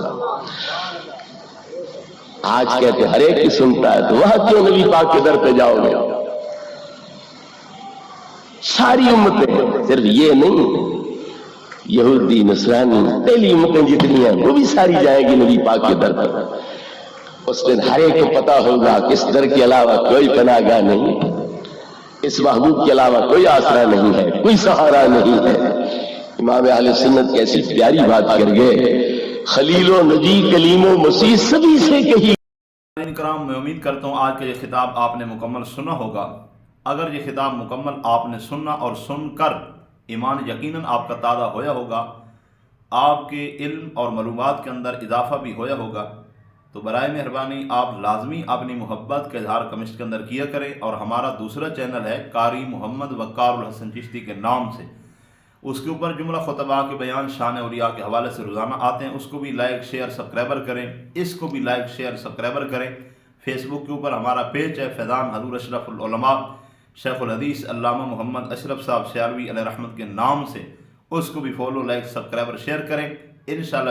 آج کہتے ہر ایک کی سنتا ہے تو وہاں کیوں نبی پاک کے در پہ جاؤ گے؟ ساری امتیں، صرف یہ نہیں یہودی نصرانی پہلی امتیں جتنی ہیں وہ بھی ساری جائیں گی نبی پاک کے در پر۔ اس دن ہر ایک کو پتا ہوگا کہ اس در کے علاوہ کوئی پناہ گاہ نہیں، اس محبوب کے علاوہ کوئی آسرا نہیں ہے، کوئی سہارا نہیں ہے۔ امام اہل سنت کیسی پیاری بات کر گئے، خلیل و نجی کلیم و مسیح سبھی سے کہی۔ کرام میں امید کرتا ہوں آج کا یہ خطاب آپ نے مکمل سنا ہوگا۔ اگر یہ خطاب مکمل آپ نے سنا اور سن کر ایمان یقیناً آپ کا تازہ ہویا ہوگا، آپ کے علم اور معلومات کے اندر اضافہ بھی ہویا ہوگا، تو برائے مہربانی آپ لازمی اپنی محبت کا اظہار کمنٹ کے اندر کیا کریں، اور ہمارا دوسرا چینل ہے قاری محمد وقار الحسن چشتی کے نام سے، اس کے اوپر جملہ خطبہ کے بیان شان اولیاء کے حوالے سے روزانہ آتے ہیں، اس کو بھی لائک شیئر سبسکرائبر کریں، اس کو بھی لائک شیئر سبسکرائبر کریں۔ فیس بک کے اوپر ہمارا پیج ہے فیضان حضور اشرف العلماء شیخ الحدیث علامہ محمد اشرف صاحب سیالوی علیہ رحمت کے نام سے، اس کو بھی فالو لائک سبسکرائبر شیئر کریں۔ انشاءاللہ